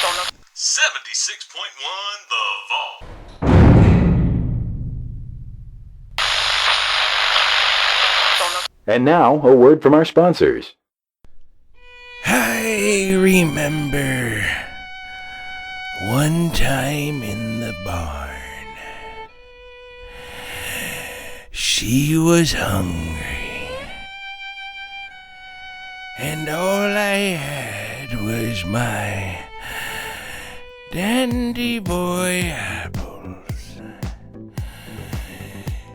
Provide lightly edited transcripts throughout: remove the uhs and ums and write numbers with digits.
76.1 The Vault. And now, a word from our sponsors. I remember one time in the barn. She was hungry, and all I had was my dandy boy apples.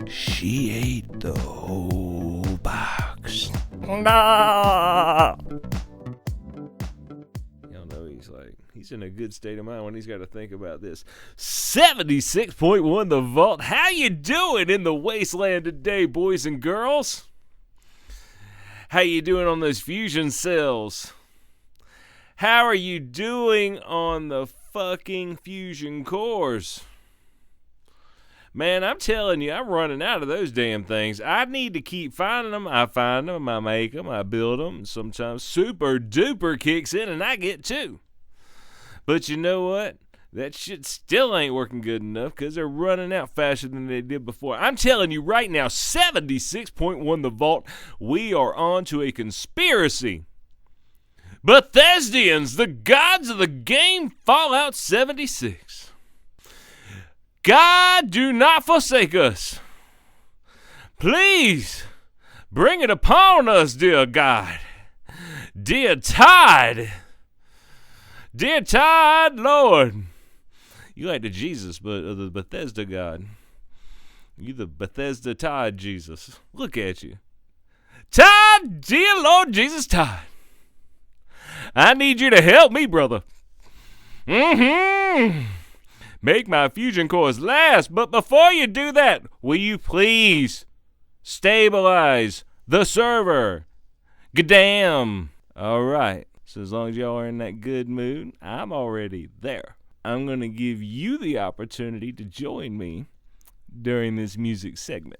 She ate the whole box. No! Y'all know he's in a good state of mind when he's got to think about this. 76.1 The Vault. How you doing in the wasteland today, boys and girls? How you doing on those fusion cells? How are you doing on the fucking fusion cores? Man, I'm telling you, I'm running out of those damn things. I need to keep finding them. I find them, I make them, I build them. Sometimes super duper kicks in and I get two. But you know what? That shit still ain't working good enough because they're running out faster than they did before. I'm telling you right now, 76.1 The Vault, we are on to a conspiracy. Bethesdians, the gods of the game Fallout 76. God, do not forsake us. Please, bring it upon us, dear God. Dear Todd. Dear Todd, Lord. You like the Jesus, but the Bethesda God. You the Bethesda Todd Jesus. Look at you. Todd, dear Lord Jesus Todd. I need you to help me, brother. Make my fusion cores last, but before you do that, will you please stabilize the server? Goddamn. All right. So as long as y'all are in that good mood, I'm already there. I'm going to give you the opportunity to join me during this music segment.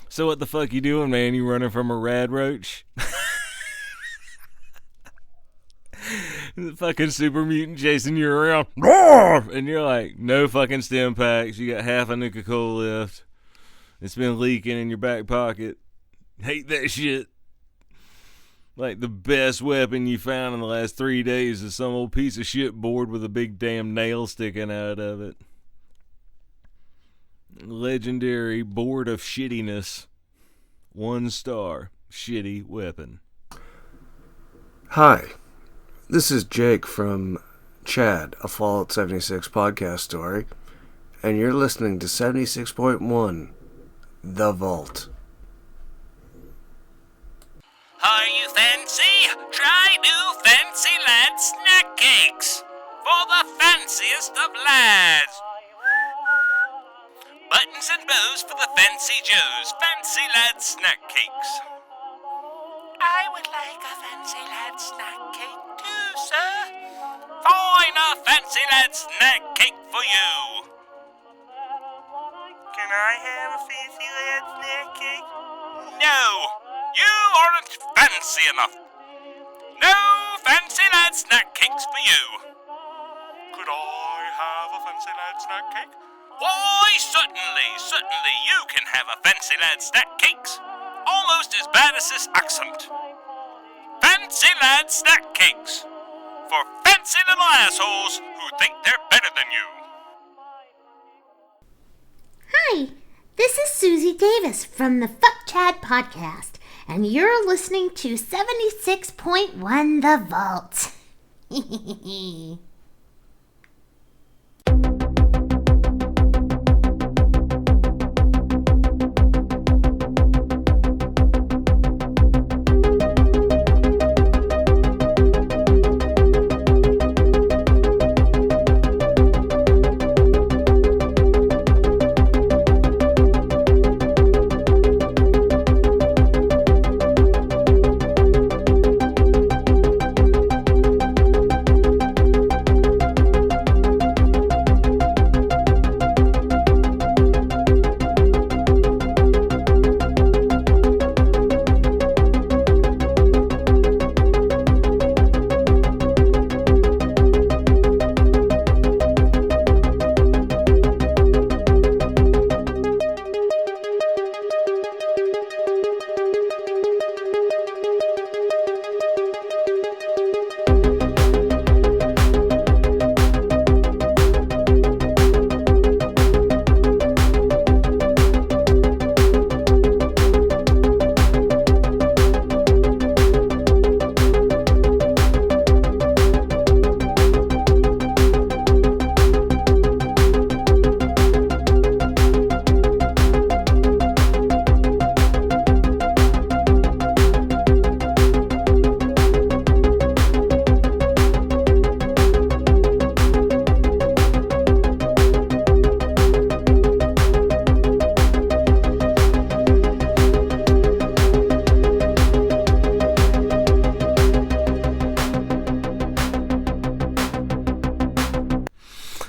So what the fuck you doing, man? You running from a rad roach? The fucking super mutant chasing you around. And you're like, no fucking stim packs. You got half a Nuka-Cola left. It's been leaking in your back pocket. Hate that shit. Like the best weapon you found in the last 3 days is some old piece of shit board with a big damn nail sticking out of it. Legendary board of shittiness. 1 star. Shitty weapon. Hi, this is Jake from Chad, a Fallout 76 podcast story, and you're listening to 76.1 The Vault. Are you fancy? Try new Fancy Lad snack cakes for the fanciest of lads. Buttons and bows for the fancy Joes. Fancy Lad snack cakes. I would like a Fancy Lad snack cake too, sir. Fine, a Fancy Lad snack cake for you. Can I have a Fancy Lad snack cake? No, you aren't fancy enough. No Fancy Lad snack cakes for you. Could I have a Fancy Lad snack cake? Why, certainly you can have a Fancy Lad snack cakes. Almost as bad as this accent. Fancy Lad snack cakes. For fancy little assholes who think they're better than you. Hi, this is Susie Davis from the Fuck Chad podcast, and you're listening to 76.1 The Vault.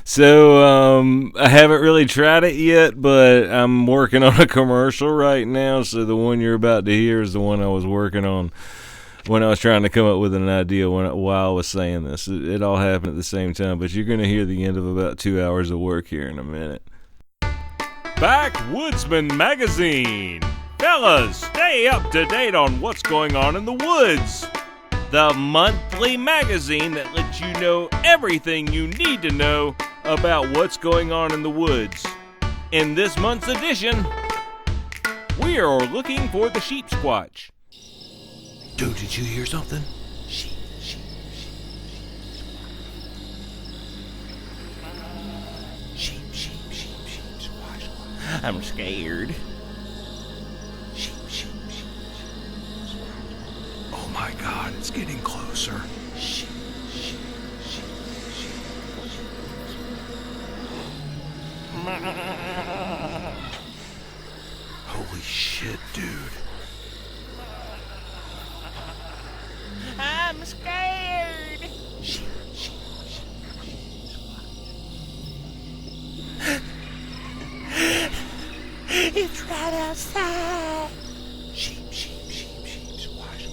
So, I haven't really tried it yet, but I'm working on a commercial right now, so the one you're about to hear is the one I was working on when I was trying to come up with an idea while I was saying this. It all happened at the same time, but you're going to hear the end of about 2 hours of work here in a minute. Backwoodsman Magazine. Fellas, stay up to date on what's going on in the woods. The monthly magazine that lets you know everything you need to know about what's going on in the woods. In this month's edition, we are looking for the Sheepsquatch. Dude, did you hear something? Sheepsquatch. I'm scared. Oh my God, it's getting closer. Holy shit, dude. I'm scared. It's right outside. Sheep, squash.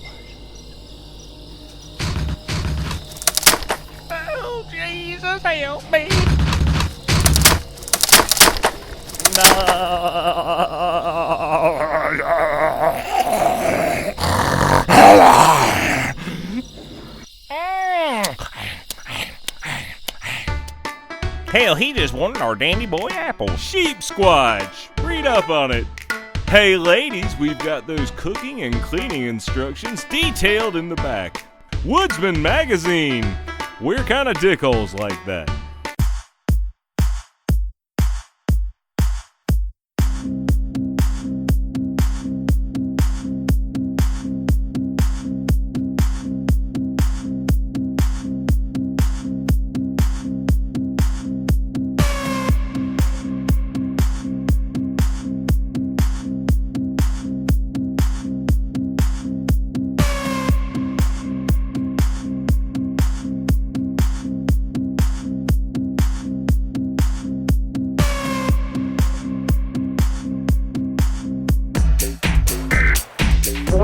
Oh, Jesus, help me. Hell, he just wanted our dandy boy apples. Sheepsquatch! Read up on it. Hey ladies, we've got those cooking and cleaning instructions detailed in the back. Woodsman Magazine! We're kind of dickholes like that.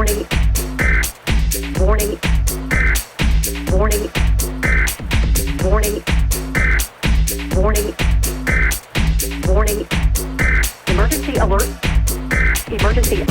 Warning. Warning. Warning. Warning. Warning. Warning. Emergency alert. Emergency.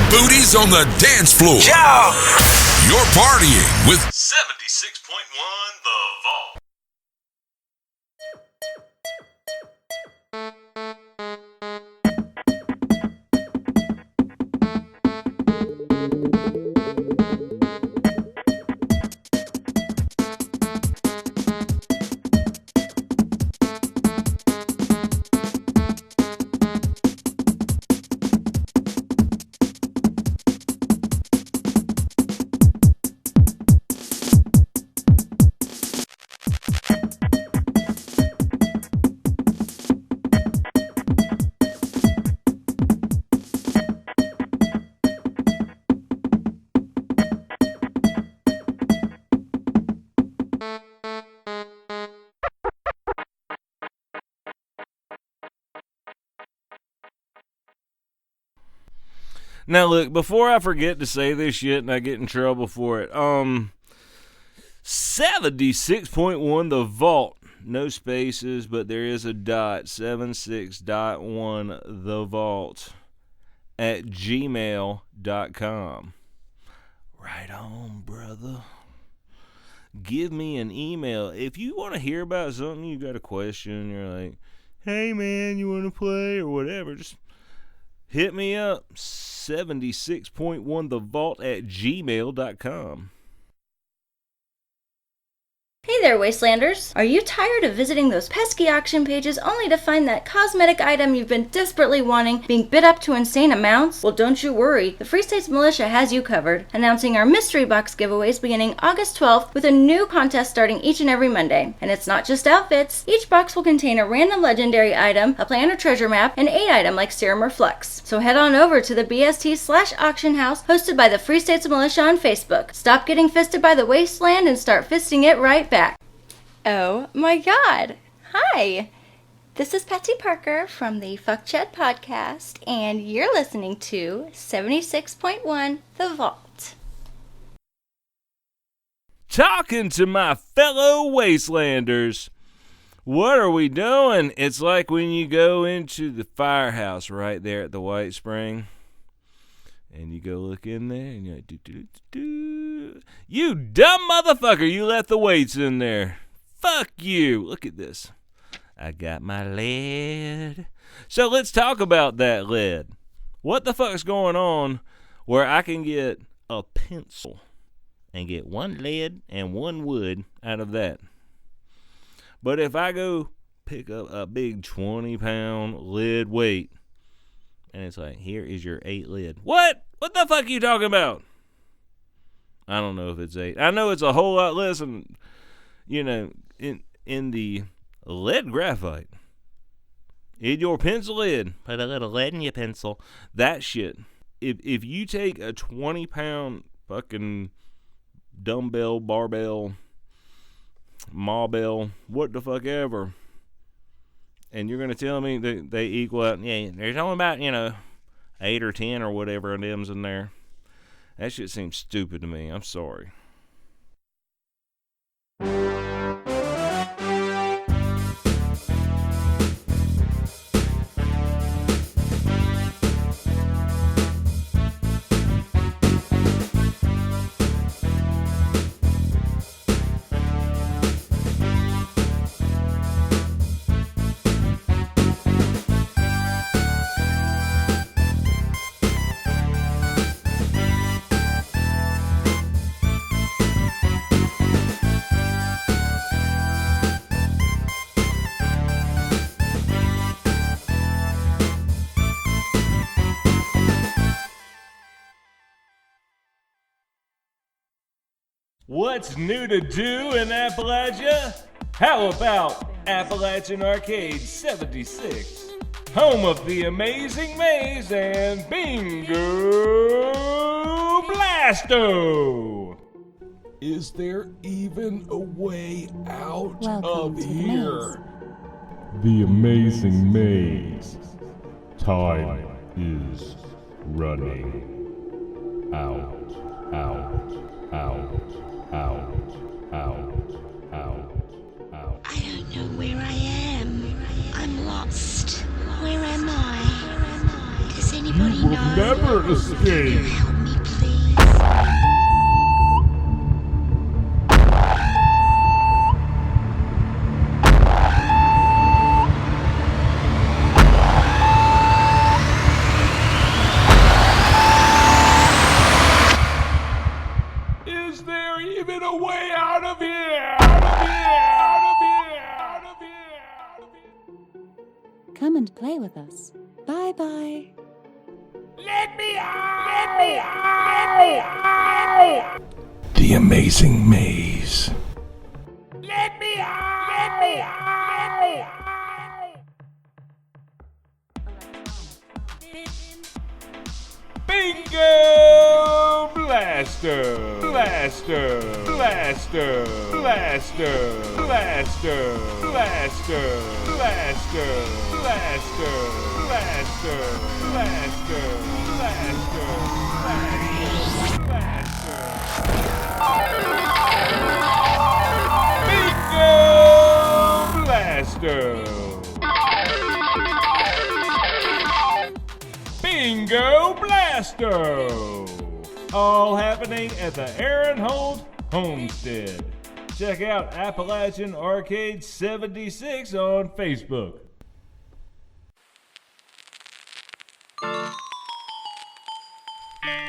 Booties on the dance floor. Ciao. You're partying with 76.1 The Vault. Now look, before I forget to say this shit and I get in trouble for it, 76.1 The Vault, no spaces, but there is a dot, 76.1 The Vault at gmail.com. Right on, brother. Give me an email. If you want to hear about something, you got a question, you're like, hey man, you want to play or whatever, just hit me up, 76.1 The Vault at gmail.com. Hey there, Wastelanders! Are you tired of visiting those pesky auction pages only to find that cosmetic item you've been desperately wanting being bid up to insane amounts? Well, don't you worry. The Free States Militia has you covered, announcing our mystery box giveaways beginning August 12th with a new contest starting each and every Monday. And it's not just outfits. Each box will contain a random legendary item, a plan or treasure map, and a item like serum or flux. So head on over to the BST/auction house hosted by the Free States Militia on Facebook. Stop getting fisted by the wasteland and start fisting it right back. Oh my god! Hi! This is Patsy Parker from the Fuck Chad podcast, and you're listening to 76.1 The Vault. Talking to my fellow Wastelanders. What are we doing? It's like when you go into the firehouse right there at the White Spring, and you go look in there, and you're like, do. You dumb motherfucker, you left the weights in there. Fuck you. Look at this. I got my lead. So let's talk about that lead. What the fuck's going on where I can get a pencil and get one lead and one wood out of that? But if I go pick up a big 20-pound lead weight, and it's like, here is your 8 lead. What? What the fuck are you talking about? I don't know if it's 8. I know it's a whole lot less than, in the lead graphite. In your pencil lead. Put a little lead in your pencil. That shit. If you take a 20-pound fucking dumbbell, barbell, mawbell, what the fuck ever, and you're going to tell me that they equal out, yeah, there's only about, 8 or 10 or whatever of them's in there. That shit seems stupid to me. I'm sorry. What's new to do in Appalachia? How about Appalachian Arcade 76, home of the Amazing Maze and Bingo Blasto? Is there even a way out Welcome of to the here? The Amazing Maze. Time is running out, out, out, out, out, out, out. I don't know where I am. I'm lost. Where am I? Does anybody You will know? never Can you escape. help me, please? Is there even a way out of here? Out of here! Out of here! Out of here! Out of here! Come and play with us. Bye-bye. Let me out! Let me out! Let me out! The Amazing Maze. Let me out! Let me out! Let me out! Bingo Blaster! Blaster! Blaster! Blaster! Blaster! Blaster! Blaster! Blaster! Blaster! Blaster! Blaster! Bingo Blaster! Bingo Blasto! All happening at the Aaron Holt Homestead. Check out Appalachian Arcade 76 on Facebook.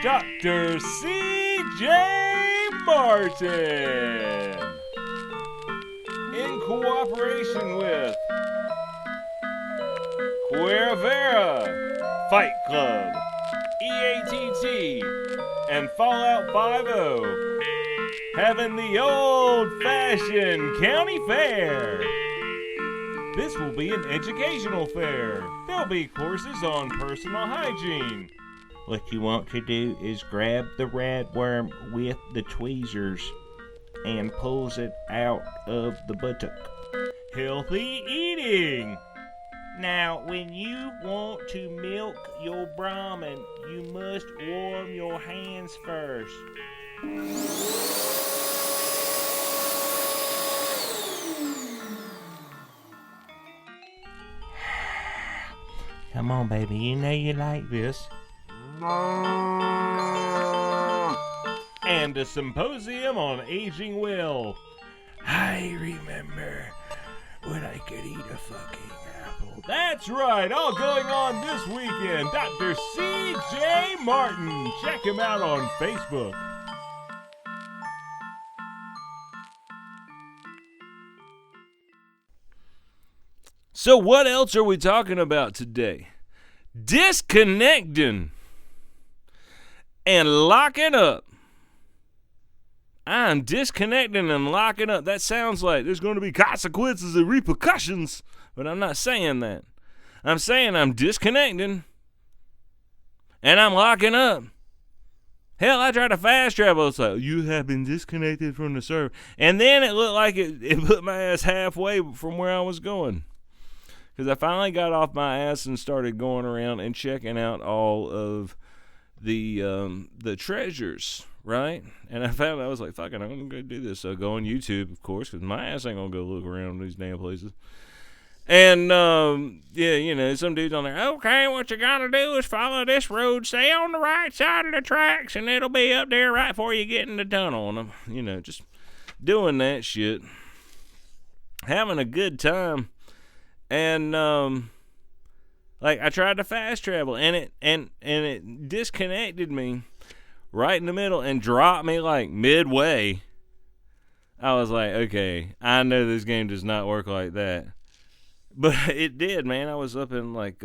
Dr. C.J. Martin, in cooperation with Cuervera Fight Club, EATT, and Fallout 5-0, having the old-fashioned county fair. This will be an educational fair. There'll be courses on personal hygiene. What you want to do is grab the radworm with the tweezers and pulls it out of the buttock. Healthy eating. Now, when you want to milk your Brahmin, you must warm your hands first. Come on, baby, you know you like this. And a symposium on aging well. I remember when I could eat a fucking apple. That's right, all going on this weekend. Dr. C.J. Martin. Check him out on Facebook. So what else are we talking about today? Disconnecting and locking up. I'm disconnecting and locking up. That sounds like there's going to be consequences and repercussions, but I'm not saying that. I'm saying I'm disconnecting and I'm locking up. Hell, I tried to fast travel. It's like, you have been disconnected from the server. And then it looked like it put my ass halfway from where I was going. Because I finally got off my ass and started going around and checking out all of the treasures, right? And I found I was like, fuck it, I'm going to go do this. So I go on YouTube, of course, because my ass ain't going to go look around these damn places. And, yeah, you know, some dude's on there, okay, what you got to do is follow this road, stay on the right side of the tracks, and it'll be up there right before you get in the tunnel. And I'm, you know, just doing that shit. Having a good time. And, like, I tried to fast travel, and it disconnected me right in the middle and dropped me, like, midway. I was like, okay, I know this game does not work like that. But it did, man. I was up in, like,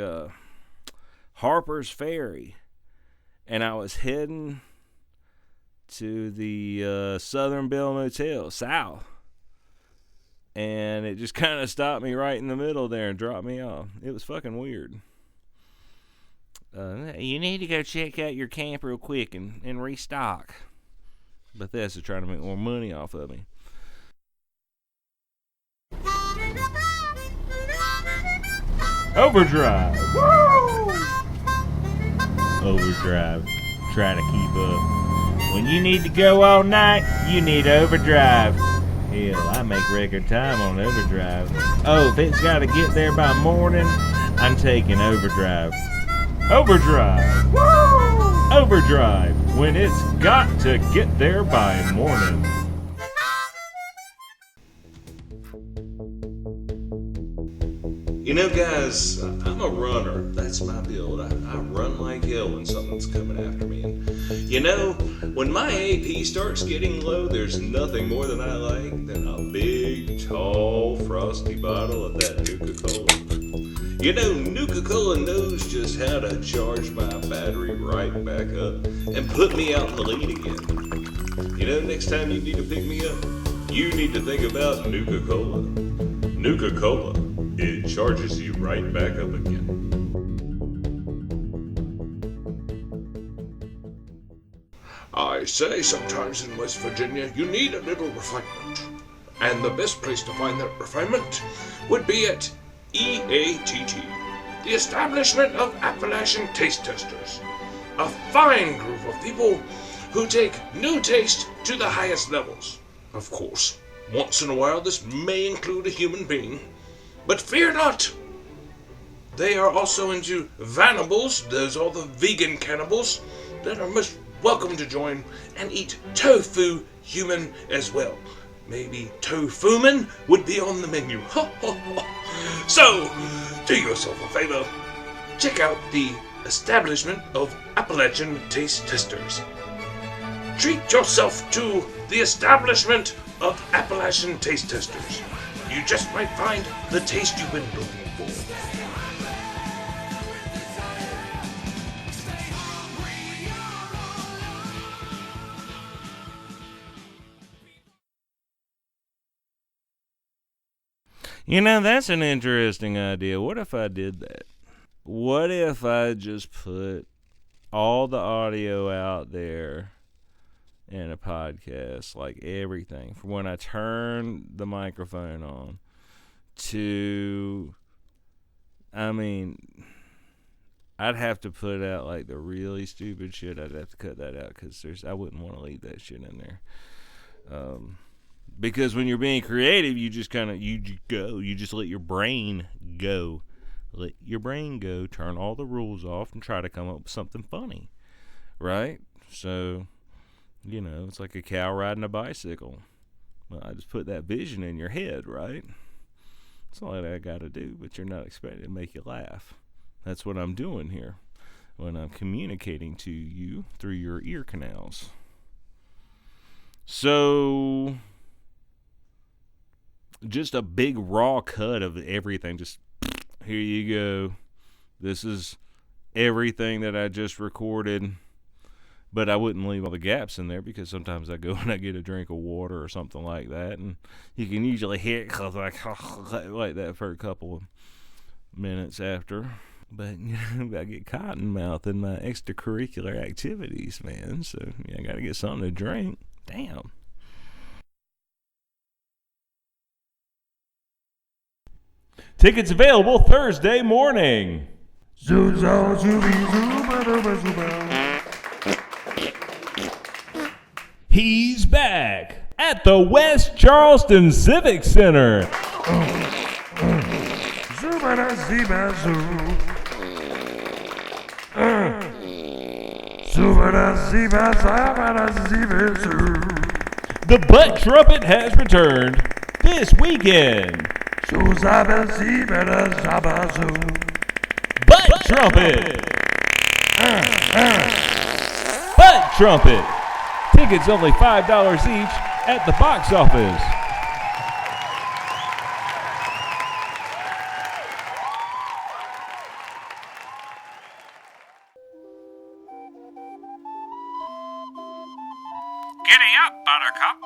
Harper's Ferry, and I was heading to the Southern Belle Motel, South. And it just kind of stopped me right in the middle there and dropped me off. It was fucking weird. You need to go check out your camp real quick and restock. Bethesda trying to make more money off of me. Overdrive. Woo! Overdrive. Try to keep up. When you need to go all night, you need overdrive. Hell, I make record time on overdrive. Oh, if it's got to get there by morning, I'm taking overdrive. Overdrive. Woo! Overdrive. When it's got to get there by morning. You know, guys, I'm a runner. That's my build. I run like hell when something's coming after me. And, you know, when my AP starts getting low, there's nothing more than I like than a big, tall, frosty bottle of that Nuka-Cola. You know, Nuka-Cola knows just how to charge my battery right back up and put me out in the lead again. You know, next time you need to pick me up, you need to think about Nuka-Cola. Nuka-Cola. It charges you right back up again. I say sometimes in West Virginia you need a little refinement. And the best place to find that refinement would be at EATT, the Establishment of Appalachian Taste Testers. A fine group of people who take new taste to the highest levels. Of course, once in a while this may include a human being. But fear not! They are also into vannibals, those are the vegan cannibals, that are most welcome to join and eat tofu human as well. Maybe tofuman would be on the menu. So, do yourself a favor, check out the Establishment of Appalachian Taste Testers. Treat yourself to the Establishment of Appalachian Taste Testers. You just might find the taste you've been looking for. You know, that's an interesting idea. What if I did that? What if I just put all the audio out there in a podcast, like everything, from when I turn the microphone on to, I'd have to put out like the really stupid shit. I'd have to cut that out because I wouldn't want to leave that shit in there. Because when you're being creative, you just kind of, you just let your brain go. Let your brain go, turn all the rules off, and try to come up with something funny, right? So, you know, it's like a cow riding a bicycle. Well, I just put that vision in your head, right? That's all that I got to do, but you're not expected to make you laugh. That's what I'm doing here when I'm communicating to you through your ear canals. So, just a big raw cut of everything. Just, here you go. This is everything that I just recorded. But I wouldn't leave all the gaps in there because sometimes I go and I get a drink of water or something like that. And you can usually hear it like that for a couple of minutes after. But, you know, I get cotton mouth in my extracurricular activities, man. So, yeah, I got to get something to drink. Damn. Tickets available Thursday morning. He's back at the West Charleston Civic Center. The butt trumpet has returned this weekend. Butt trumpet. Butt trumpet. Tickets only $5 each at the box office. Giddy up, Buttercup.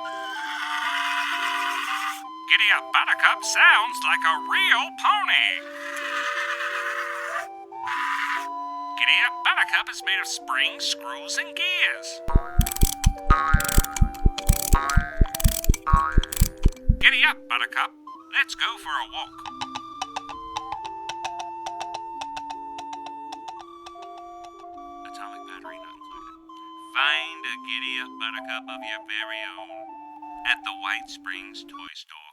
Giddy up, Buttercup sounds like a real pony. Giddy up, Buttercup is made of springs, screws, and gears. Giddy up, Buttercup. Let's go for a walk. Atomic battery not included. Find a Giddy Up Buttercup of your very own at the White Springs Toy Store.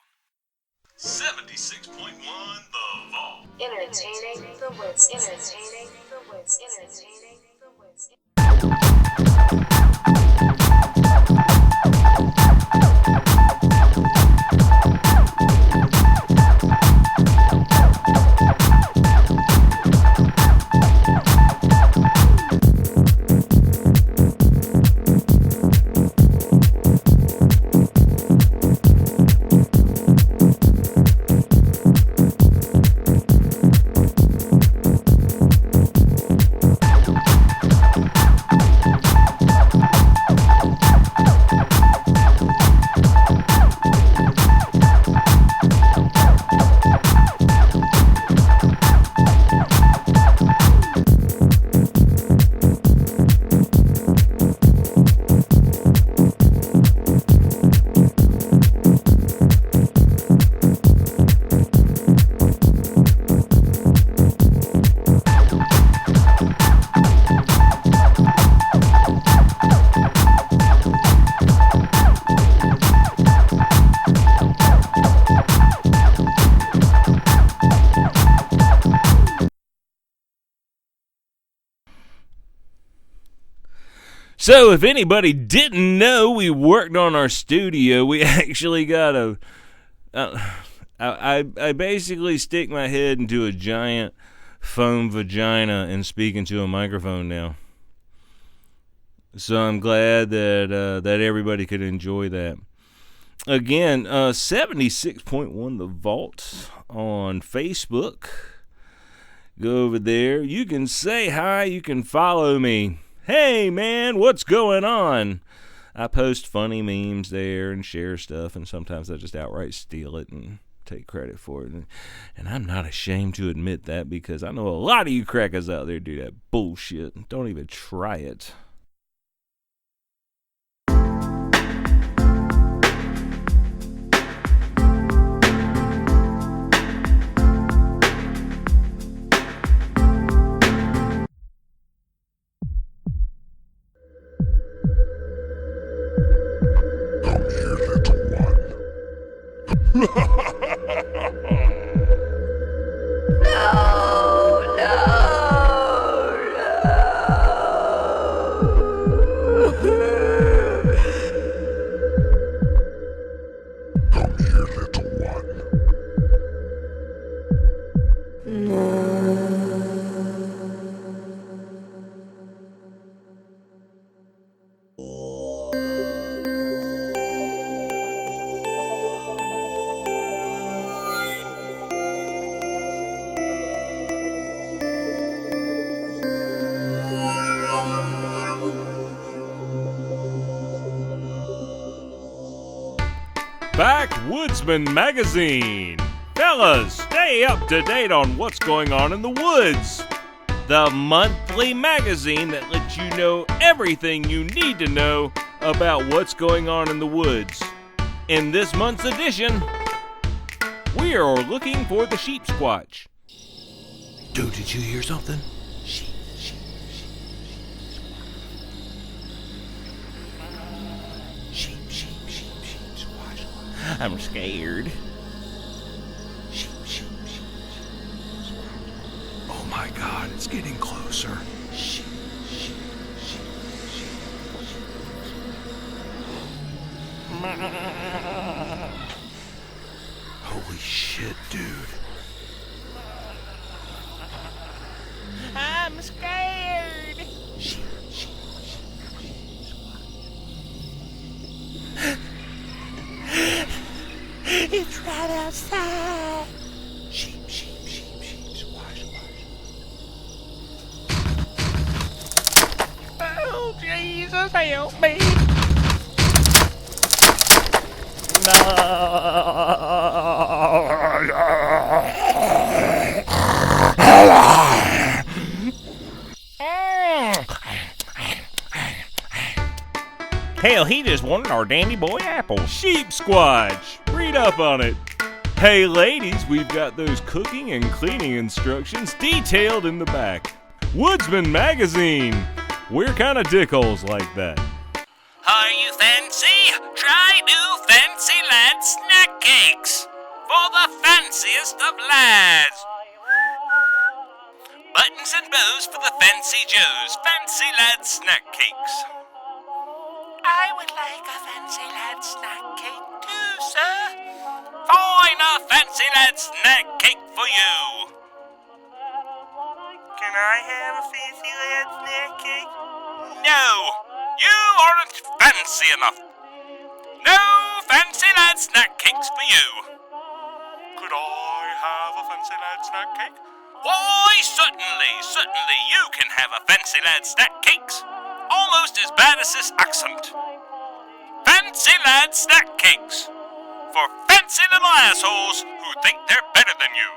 76.1 The Vault. Entertaining the wits. Entertaining the wits. Entertaining the wits. So, if anybody didn't know, we worked on our studio. We actually got I basically stick my head into a giant foam vagina and speak into a microphone now. So I'm glad that everybody could enjoy that. Again, 76.1 The Vault on Facebook. Go over there. You can say hi. You can follow me. Hey, man, what's going on? I post funny memes there and share stuff, and sometimes I just outright steal it and take credit for it. And I'm not ashamed to admit that, because I know a lot of you crackers out there do that bullshit. Don't even try it. Backwoodsman Magazine. Fellas, stay up to date on what's going on in the woods. The monthly magazine that lets you know everything you need to know about what's going on in the woods. In this month's edition, we are looking for the Sheepsquatch. Dude, did you hear something? I'm scared. Oh my God, it's getting closer. Holy shit, dude. I'm scared. It's right outside. Sheep, squash. Oh, Jesus, help me. Hell, he just wanted our dandy boy apples. Sheepsquatch, read up on it. Hey ladies, we've got those cooking and cleaning instructions detailed in the back. Woodsman Magazine, we're kind of dickholes like that. Are you fancy? Try new Fancy Lad snack cakes for the fanciest of lads. Buttons and bows for the Fancy Joes. Fancy Lad snack cakes. I would like a Fancy Lad snack cake too, sir. Fine, a Fancy Lad snack cake for you. Can I have a Fancy Lad snack cake? No, you aren't fancy enough. No Fancy Lad snack cakes for you. Could I have a Fancy Lad snack cake? Why, certainly you can have a Fancy Lad snack cakes. Almost as bad as this accent. Fancy Lad snack cakes. For fancy little assholes who think they're better than you.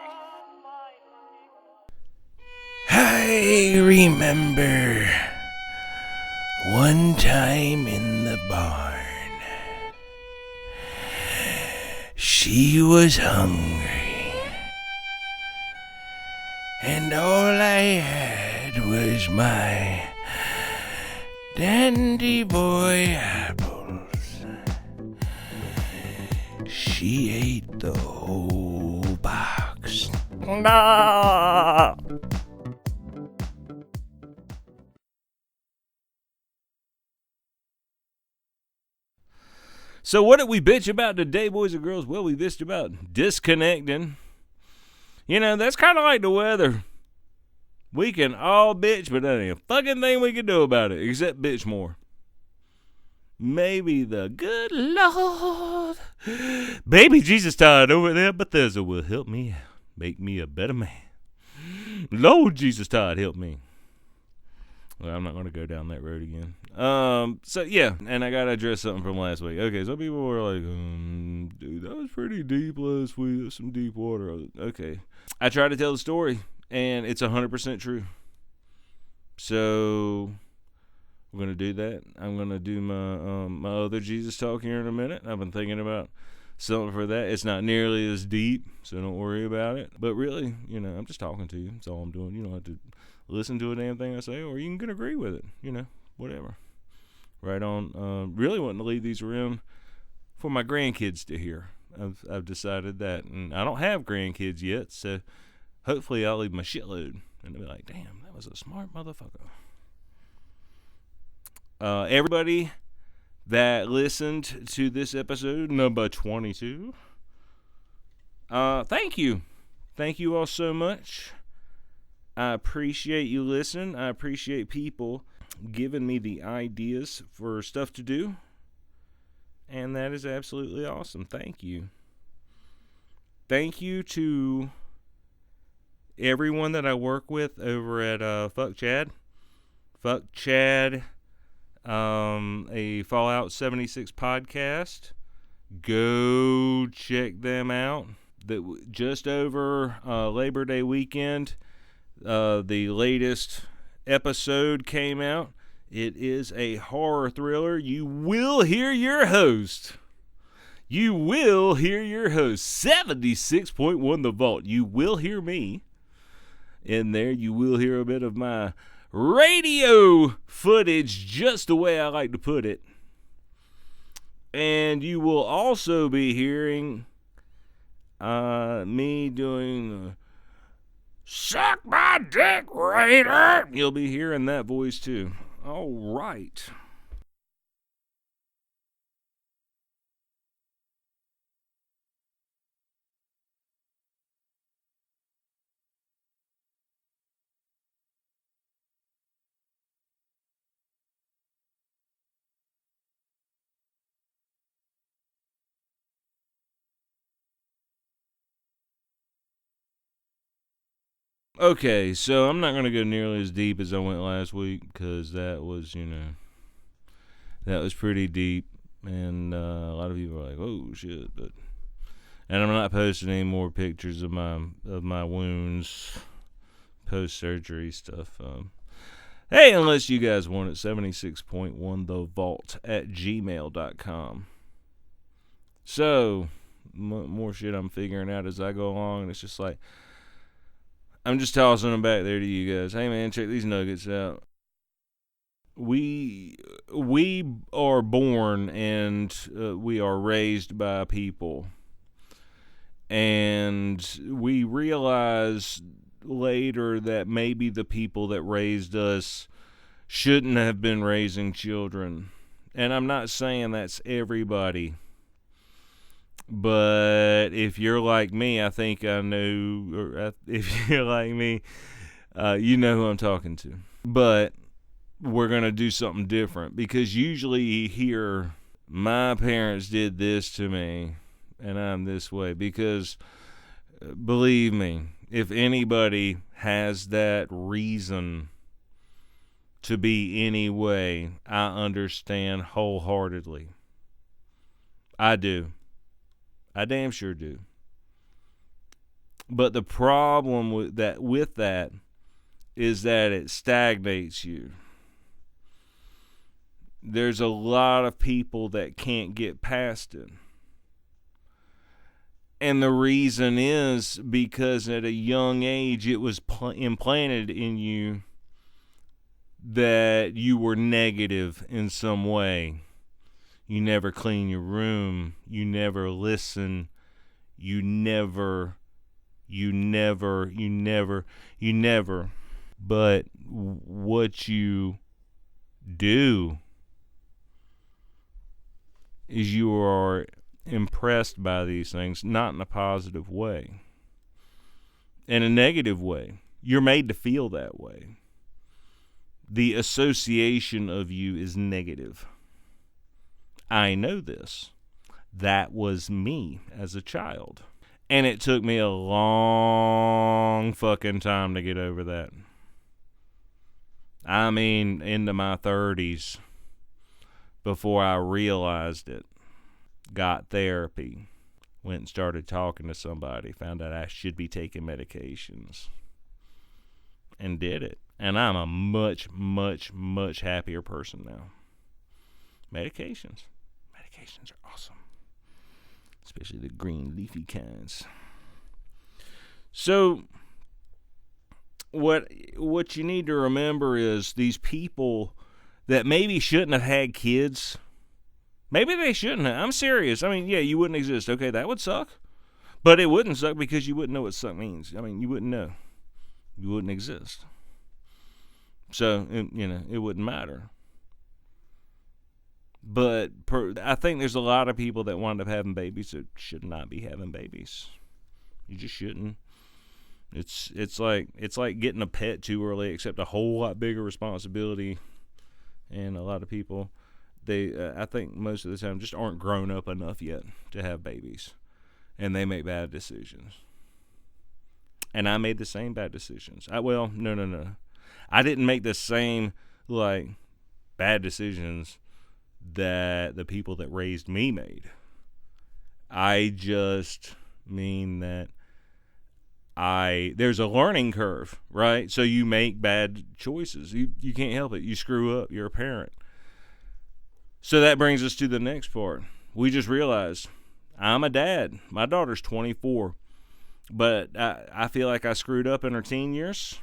I remember one time in the barn. She was hungry, and all I had was my dandy boy apples. She ate the whole box. No! So what did we bitch about today, boys and girls? Well, we bitched about disconnecting. You know, that's kind of like the weather. We can all bitch, but that ain't a fucking thing we can do about it, except bitch more. Maybe the good Lord, baby Jesus Todd over there at Bethesda will help me out, make me a better man. Lord Jesus Todd, help me. Well, I'm not going to go down that road again. So yeah, and I got to address something from last week. Okay, some people were like, dude, that was pretty deep last week. That's some deep water. Okay. I tried to tell the story, and it's 100% true. So we're going to do that. I'm going to do my other Jesus talk here in a minute. I've been thinking about something for that. It's not nearly as deep, so don't worry about it. But really, you know, I'm just talking to you. That's all I'm doing. You don't have to listen to a damn thing I say, or you can agree with it. You know, whatever. Right on. Really wanting to leave these around for my grandkids to hear. I've decided that. And I don't have grandkids yet, so hopefully I'll leave my shitload. And they'll be like, damn, that was a smart motherfucker. Everybody that listened to this episode, number 22, thank you. Thank you all so much. I appreciate you listening. I appreciate people giving me the ideas for stuff to do. And that is absolutely awesome. Thank you. Thank you to everyone that I work with over at Fuck Chad. Fuck Chad, a Fallout 76 podcast. Go check them out. Just over Labor Day weekend, the latest episode came out. It is a horror thriller. You will hear your host. 76.1 The Vault. You will hear me in there. You will hear a bit of my radio footage, just the way I like to put it. And you will also be hearing me doing the Suck My Dick Raider. You'll be hearing that voice too. All right. Okay, so I'm not going to go nearly as deep as I went last week, because that was, that was pretty deep. And a lot of people are like, "Oh shit!" And I'm not posting any more pictures of my wounds, post-surgery stuff. Hey, unless you guys want it, 76.1thevault@gmail.com. So, more shit I'm figuring out as I go along, and it's just like, I'm just tossing them back there to you guys. Hey man, check these nuggets out. We are born and we are raised by people. And we realize later that maybe the people that raised us shouldn't have been raising children. And I'm not saying that's everybody. But if you're like me, I think I know, or if you're like me, you know who I'm talking to. But we're going to do something different, because usually you hear, my parents did this to me, and I'm this way. Because, believe me, if anybody has that reason to be any way, I understand wholeheartedly. I do. I damn sure do. But the problem with that is that it stagnates you. There's a lot of people that can't get past it. And the reason is because at a young age it was implanted in you that you were negative in some way. You never clean your room. You never listen. You never. But what you do is you are impressed by these things, not in a positive way. In a negative way. You're made to feel that way. The association of you is negative. I know this. That was me as a child. And it took me a long fucking time to get over that. I mean, into my 30s before I realized it. Got therapy. Went and started talking to somebody. Found out I should be taking medications. And did it. And I'm a much, much, much happier person now. Medications are awesome. Especially the green leafy kinds. So, what you need to remember is these people that maybe shouldn't have had kids. Maybe they shouldn't have. I'm serious. I mean, yeah, you wouldn't exist. Okay, that would suck. But it wouldn't suck because you wouldn't know what suck means. I mean, you wouldn't know. You wouldn't exist. So, it wouldn't matter. But I think there's a lot of people that wind up having babies that should not be having babies. You just shouldn't. It's like getting a pet too early, except a whole lot bigger responsibility. And a lot of people, I think most of the time, just aren't grown up enough yet to have babies, and they make bad decisions. And I made the same bad decisions. No. I didn't make the same bad decisions that the people that raised me made. I just mean that there's a learning curve, right? So you make bad choices. You can't help it. You screw up. You're a parent. So that brings us to the next part. We just realized I'm a dad. My daughter's 24. But I feel like I screwed up in her teen years.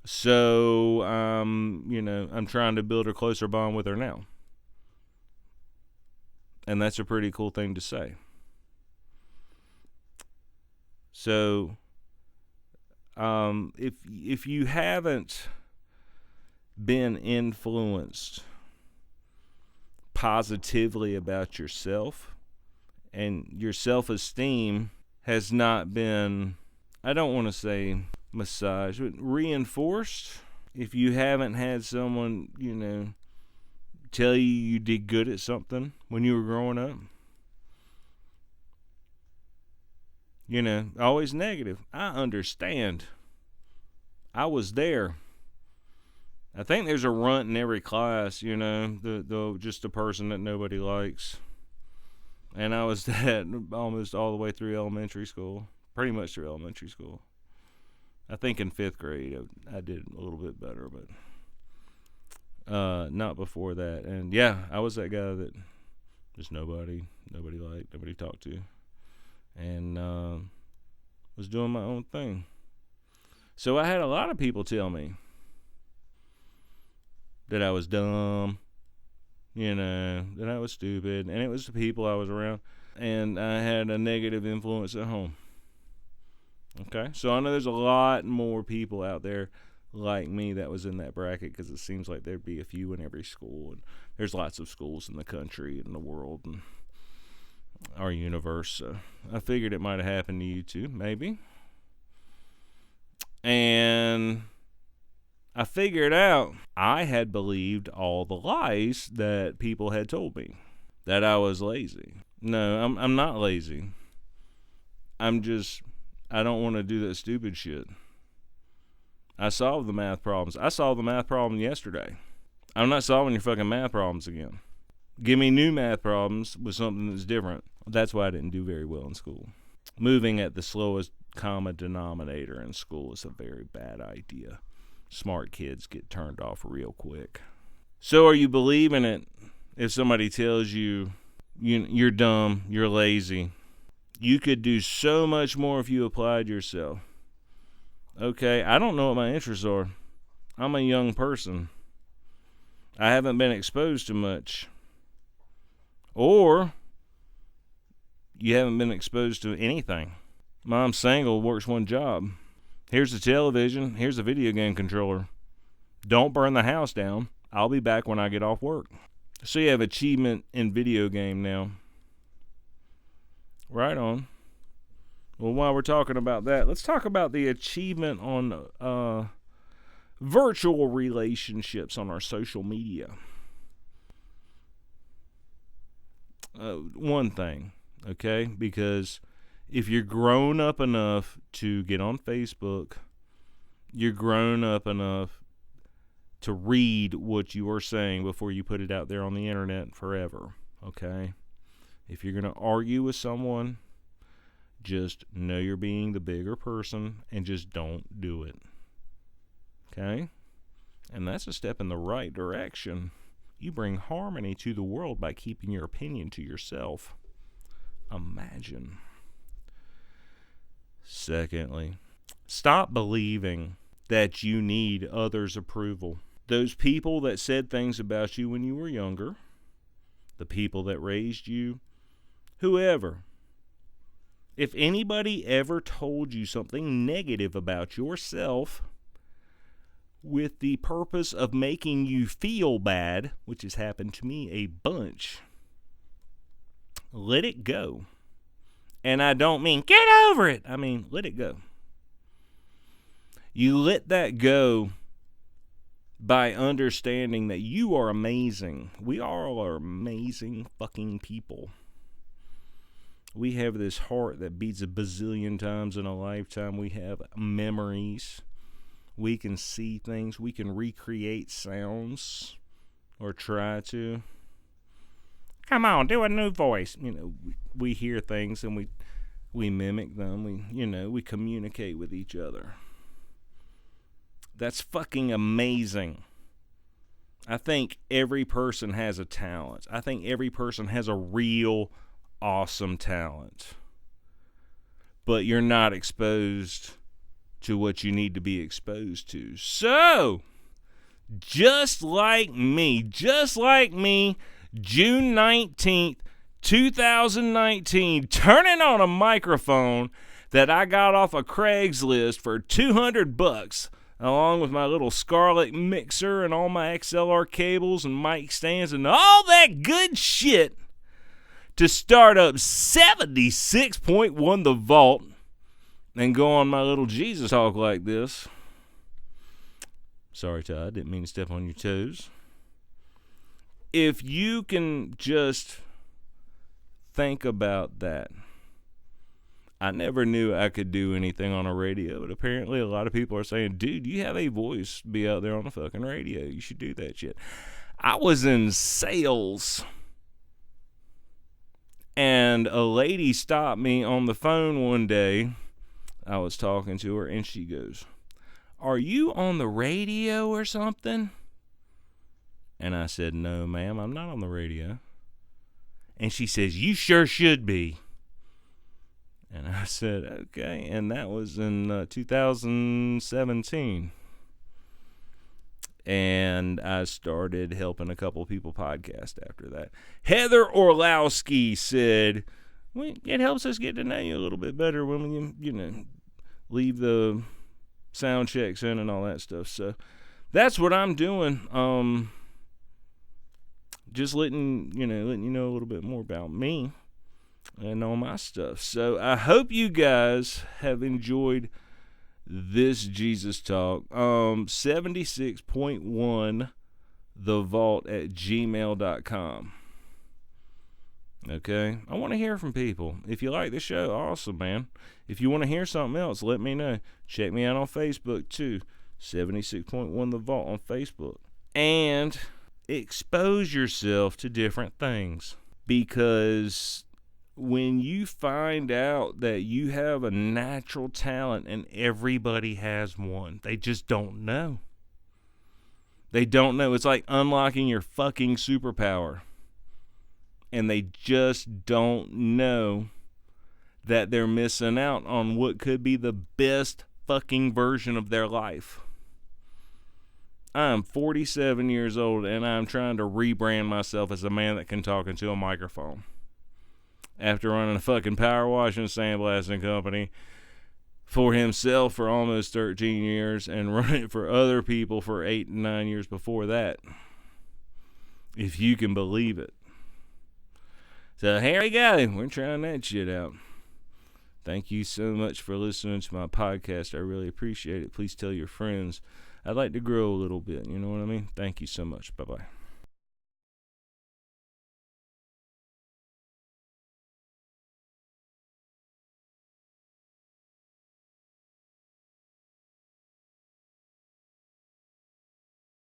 So, I'm trying to build a closer bond with her now. And that's a pretty cool thing to say. So, if you haven't been influenced positively about yourself, and your self-esteem has not been, I don't want to say massaged, but reinforced, if you haven't had someone, tell you did good at something when you were growing up, always negative. I understand. I was there. I think there's a runt in every class, you know, just the person that nobody likes. And I was that almost all the way through elementary school, pretty much through elementary school. I think in 5th grade I did a little bit better, but not before that. And yeah, I was that guy that just nobody liked, nobody talked to, and was doing my own thing. So I had a lot of people tell me that I was dumb, you know, that I was stupid, and it was the people I was around, and I had a negative influence at home. Okay, so I know there's a lot more people out there like me that was in that bracket, because it seems like there'd be a few in every school, and there's lots of schools in the country and the world and our universe, so I figured it might have happened to you too, maybe. And I figured out I had believed all the lies that people had told me, that I was lazy. No, I'm not lazy. I don't want to do that stupid shit. I solved the math problems. I solved the math problem yesterday. I'm not solving your fucking math problems again. Give me new math problems with something that's different. That's why I didn't do very well in school. Moving at the slowest common denominator in school is a very bad idea. Smart kids get turned off real quick. So are you believing it if somebody tells you you're dumb, you're lazy? You could do so much more if you applied yourself. Okay, I don't know what my interests are. I'm a young person. I haven't been exposed to much. Or you haven't been exposed to anything. Mom's single, works one job. Here's the television. Here's a video game controller. Don't burn the house down. I'll be back when I get off work. So you have achievement in video game now. Right on. Well, while we're talking about that, let's talk about the achievement on virtual relationships on our social media. One thing, okay? Because if you're grown up enough to get on Facebook, you're grown up enough to read what you are saying before you put it out there on the internet forever, okay? If you're going to argue with someone, just know you're being the bigger person and just don't do it. Okay? And that's a step in the right direction. You bring harmony to the world by keeping your opinion to yourself. Imagine. Secondly, stop believing that you need others' approval. Those people that said things about you when you were younger, the people that raised you, whoever, if anybody ever told you something negative about yourself with the purpose of making you feel bad, which has happened to me a bunch, let it go. And I don't mean get over it. I mean, let it go. You let that go by understanding that you are amazing. We all are amazing fucking people. We have this heart that beats a bazillion times in a lifetime. We have memories. We can see things. We can recreate sounds, or try to. Come on, do a new voice. You know, we hear things and we mimic them. We communicate with each other. That's fucking amazing. I think every person has a talent. I think every person has a real awesome talent. But you're not exposed to what you need to be exposed to. So, just like me, June 19th, 2019, turning on a microphone that I got off of Craigslist for $200, along with my little Scarlett mixer and all my XLR cables and mic stands and all that good shit, to start up 76.1 The Vault and go on my little Jesus talk like this. Sorry, Todd, didn't mean to step on your toes. If you can just think about that, I never knew I could do anything on a radio, but apparently a lot of people are saying, dude, you have a voice. Be out there on the fucking radio. You should do that shit. I was in sales, and a lady stopped me on the phone one day. I was talking to her, and she goes, "Are you on the radio or something?" And I said, "No, ma'am, I'm not on the radio." And she says, "You sure should be." And I said, okay. And that was in 2017. And I started helping a couple people podcast after that. Heather Orlowski said, well, it helps us get to know you a little bit better when we, leave the sound checks in and all that stuff. So that's what I'm doing. Just letting you know a little bit more about me and all my stuff. So I hope you guys have enjoyed this Jesus Talk. 76.1 thevault@gmail.com. Okay? I want to hear from people. If you like the show, awesome, man. If you want to hear something else, let me know. Check me out on Facebook, too. 76.1 The Vault on Facebook. And expose yourself to different things. Because when you find out that you have a natural talent and everybody has one, they just don't know. They don't know. It's like unlocking your fucking superpower. And they just don't know that they're missing out on what could be the best fucking version of their life. I'm 47 years old and I'm trying to rebrand myself as a man that can talk into a microphone. After running a fucking power washing and sandblasting company for himself for almost 13 years and running it for other people for 8 and 9 years before that. If you can believe it. So here we go. We're trying that shit out. Thank you so much for listening to my podcast. I really appreciate it. Please tell your friends. I'd like to grow a little bit. You know what I mean? Thank you so much. Bye-bye.